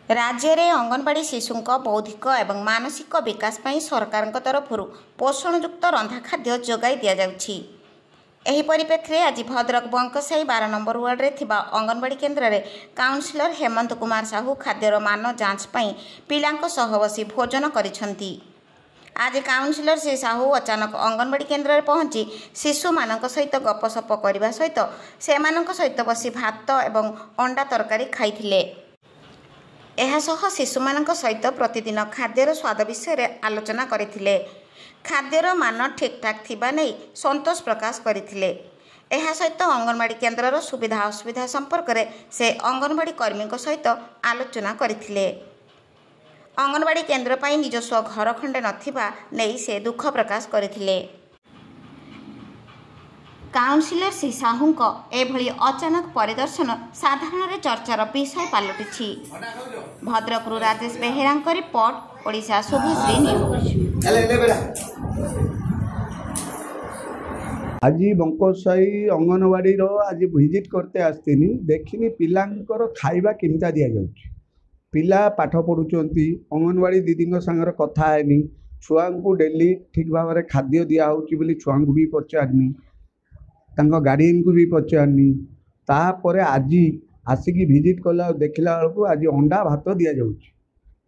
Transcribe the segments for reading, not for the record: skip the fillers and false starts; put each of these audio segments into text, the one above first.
राज्य में अंगनवाड़ी शिशुं बौद्धिक और मानसिक विकास पर सरकार तरफ पोषणयुक्त रंधा खाद्य जोगाई दि जाउछि। एही परिप्रेक्षी आज भद्रक बंकसाही 12 नंबर वार्ड में थिबा अंगनवाड़ी केन्द्र में काउंसिलर हेमंत कुमार साहू खाद्यर मान जांच पाई पिलांको सह बसी भोजन करिसंती। आज काउंसिलर श्री साहू अचानक अंगनवाड़ी केन्द्र में पहुंची शिशु मानक सहित गपसप करने सहित सेमानक सहित बसी भात एवं अंडा तरकारी खाइथिले। एहासह शिशुमानक सहित प्रतिदिन खाद्यर स्वाद विषय आलोचना करथिले। खाद्यर मान ठीक ठाक थिबा नै संतोष प्रकाश करथिले। एहा सहित अंगनवाड़ी केन्द्रर सुविधा असुविधा संपर्क में से अंगनवाड़ी कर्मी सहित आलोचना करथिले। अंगनवाड़ी केन्द्र पाई निजस्व घर खंडे नथिबा नै से दुख प्रकाश करथिले। काउंसिलर श्री साहू एभली अचानक परिदर्शन साधारण चर्चार विषय पलटि। Bhadrak Rajesh Behera report Odisha Subhashree news. आज बंकसाही अंगनवाड़ी आज विजिट करते आसनी देखनी पिलांकर खाइबा केमिता दि जाउछि। पिला पाठ पढ़ुचंती अंगनवाड़ी दीदी सांगर कथा हैनी छुआ को डेली ठीक भाव में खाद्य दिया होउछि बोली छुआ को भी पचारनी तांको गार्डियन को भी पचारनी। तापर आज आसिकी विजिट कला देखला बेलू आज अंडा भात दि जाउछि।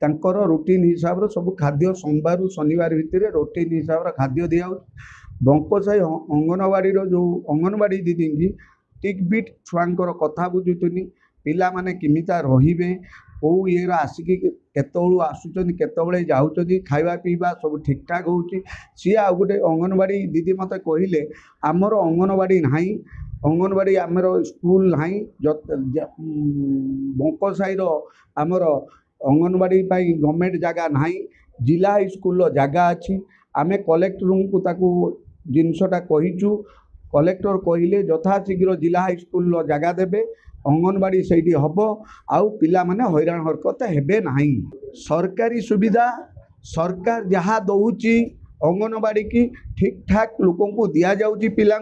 तांकर रूटीन हिसाब से सब खाद्य सोमवार शनिवार भितर रूटीन हिसाब से खाद्य दि जाउछि। बंकसाही अंगनवाड़ी जो अंगनवाड़ी दीदी की टिक बिट छुआंकर कथा बुझुतनी पिला माने किमिता रहिबे कौ ये आसिकी केतबेलू आसुचंदी केतबेले जाउचंदी खाइबा पीवा सब ठीक ठाक होउछि। सी आ गोटे अंगनवाड़ी दीदी मते कहिले आमर अंगनवाड़ी नाही अंगनवाड़ी आमर स्कूल नाही बंकसाही आमर अंगनवाड़ी पाई गवर्नमेंट जगह नाही जिला हाई स्कूल जगह अच्छी। आमे कलेक्टर को ताकू जिनसटा कहीचु कलेक्टर कहले यथाशीघ्र जिला हाई स्कूल जगह देबे अंगनवाड़ी से हम आउ पिला माने हैरान हरकत हेबे नाही। सरकारी सुविधा सरकार जहाँ दौची अंगनवाड़ी की ठीक ठाक लोक दि जाऊँगी पिला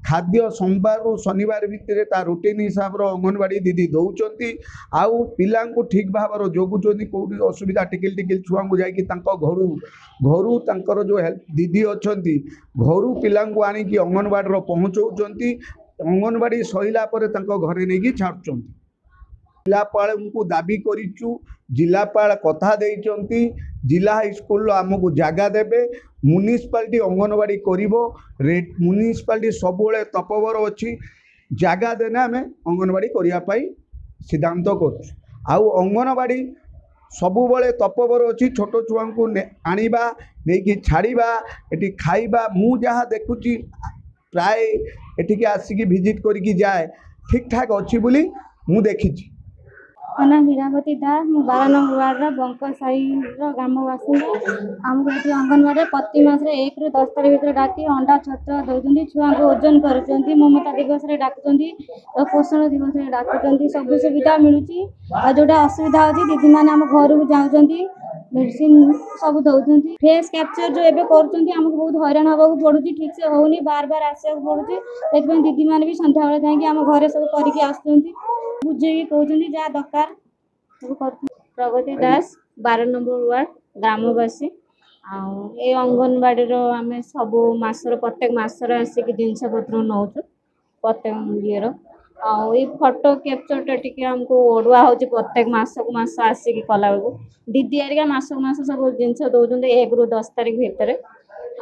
खाद्य सोमवार शनिवार भितर ता रूटीन हिसाब रो अंगनवाड़ी दीदी दौरान आउ पिला ठीक भाव जोगुंट कौटी असुविधा टिकिल टिकिल छुआ को जाकि घर तांकर जो हेल्प दीदी अच्छा घर पिला आणिकी अंगनवाड़ी पहुँचाऊँच। अंगनवाड़ी सैला घरे नहीं छाड़ुं। जिलापाल को दाबी करिचु जिलापाल कथा देइचंती जिला हाई स्कूल आमको जगह देबे म्युनिसिपालिटी अंगनवाड़ी करिवो म्युनिसिपालिटी सबुले तपबर अच्छी जगह देने आम अंगनवाड़ी करने सिद्धांत कर आउ अंगनवाड़ी सबुबले तपबर अच्छी छोट छुआ को आनिबा नहीं छाड़िबा एटी खाइबा मु जहाँ देखुची प्राय एटिके आसिकी विजिट करके जाए ठीक ठाक अच्छी बोली मु देखी। ना हीरावती दास 12 नंबर वार्ड बंकसाही ग्रामवासी आमको ये अंगनवाड़ी प्रति मास 1 ରୁ 10 तारीख भर डाकी अंडा छतुआ दौरान छुआ को ओजन कर ममता दिवस डाकुं पोषण दिवस डाकुं सब सुविधा मिलूँ। जोटा असुविधा अच्छी दीदी मैंने आम घर को जाऊँच मेडिसिन सब दौरान फेस कैप्चर जो एवं करमको बहुत हैरान हाँ पड़ू ठीक से होनी बार बार आसा पड़ू से दीदी मैंने भी सन्ध्या बेले जाकि आम घर सब करके आसुँच बुझे कहते जहाँ दरकार प्रगति दास 12 नंबर वार्ड ग्रामवासी ये अंगनवाड़ी आम सब मसर प्रत्येक मसर आसिक जिनस पत्र नौ प्रत्येक ये फोटो कैप्चरटा टी आमको ओडुआ हो प्रत्येक मसक मस आसिक कला दीदी आरिका मसक मस सब जिनस दौरान 1 ରୁ 10 तारीख भितर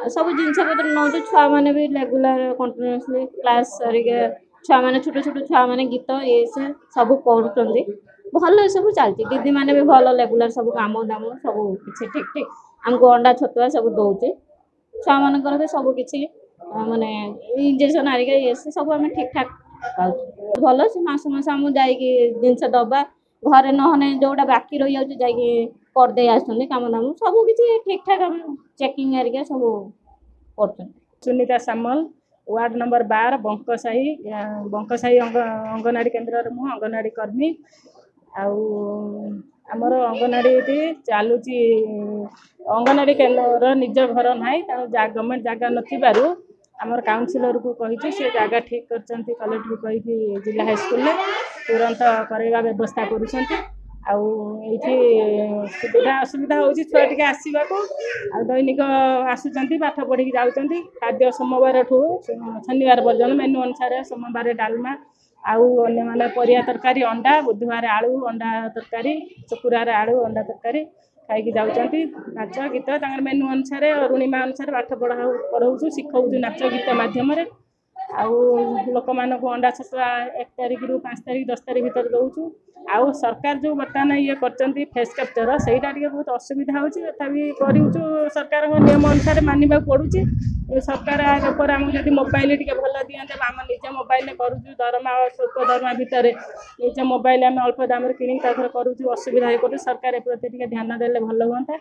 सब जिनस पत्र नौ छुआ मैंने भी रेगुलर कंटिन्यूअसली क्लास सरिके छुआ मैंने छोट छोट छुआ मैंने गीत ये से सब पढ़ुं भल सब चलती दीदी मैंने भी भल रेगुलर सब काम दाम सब किसी ठीक ठीक आमको अंडा छतुआ सब दौचे छुआ मानकर भी सब किसी माने इंजेक्शन आरिका ये से सब आम ठीक ठाक पाऊँ भल से मास मास आम जा जिनस दबा घरे नहने जोटा बाकी रही जाऊँ जादे आसुँच कम दाम सब किसी ठीक ठाक आम चेकिंग आरिका सब कर। सुनीता सामल वार्ड नंबर 12 बंकसाही अंगनवाड़ी केन्द्र मु अंगनवाड़ी कर्मी आमर अंगनवाड़ी चलुची अंगनवाड़ी केन्द्र निज घर ना गवर्नमेंट जगह नथिबारु आमर काउंसिलर को कही से जगह ठीक कर कलेक्टर कही जिला हाई स्कूल तुरंत करवा व्यवस्था कर ଆଉ ଏଇଠି ସୁବିଧା ଅସୁବିଧା ହେଉଛି ଛୁଆ ଟିକେ ଆସିବାକୁ ଆଉ ଦୈନିକ ଆସୁଛନ୍ତି ପାଠ ପଢ଼ିକି ଯାଉଛନ୍ତି। ଖାଦ୍ୟ ସୋମବାରଠୁ ଶନିବାର ପର୍ଯ୍ୟନ୍ତ ମେନୁ ଅନୁସାରେ ସୋମବାର ଡାଲମା ଆଉ ଅନ୍ୟମାନେ ପରିବା ତରକାରୀ ଅଣ୍ଡା, ବୁଧବାର ଆଳୁ ଅଣ୍ଡା ତରକାରୀ, ଶୁକ୍ରବାର ଆଳୁ ଅଣ୍ଡା ତରକାରୀ ଖାଇକି ଯାଉଛନ୍ତି। ନାଚ ଗୀତ ତାଙ୍କର ମେନୁ ଅନୁସାରେ ଅରୁଣିମା ଅନୁସାରେ ପାଠ ପଢ଼ାଉଛୁ, ଶିଖାଉଛୁ ନାଚ ଗୀତ ମାଧ୍ୟମରେ। ଆଉ ଲୋକମାନଙ୍କୁ ଅଣ୍ଡା ଛତୁଆ 1 ତାରିଖରୁ 5 ତାରିଖ 10 ତାରିଖ ଭିତରେ ଦେଉଛୁ। ଆଉ ସରକାର ଯେଉଁ ବର୍ତ୍ତମାନ ଇଏ କରିଛନ୍ତି ଫେସ୍ କ୍ୟାପ୍ଚର, ସେଇଟା ଟିକେ ବହୁତ ଅସୁବିଧା ହେଉଛି, ତଥାପି କରୁଛୁ ସରକାରଙ୍କ ନିୟମ ଅନୁସାରେ ମାନିବାକୁ ପଡ଼ୁଛି। ସରକାର ଉପରେ ଆମକୁ ଯଦି ମୋବାଇଲ ଟିକେ ଭଲ ଦିଅନ୍ତେ, ଆମ ନିଜ ମୋବାଇଲରେ କରୁଛୁ, ଦରମା ସ୍ୱଳ୍ପ ଦରମା ଭିତରେ ନିଜ ମୋବାଇଲ ଆମେ ଅଳ୍ପ ଦାମରେ କିଣିକି ତା ଦେହରେ କରୁଛୁ, ଅସୁବିଧା ଇଏ କରୁଛୁ। ସରକାର ଏ ପ୍ରତି ଟିକେ ଧ୍ୟାନ ଦେଲେ ଭଲ ହୁଅନ୍ତା।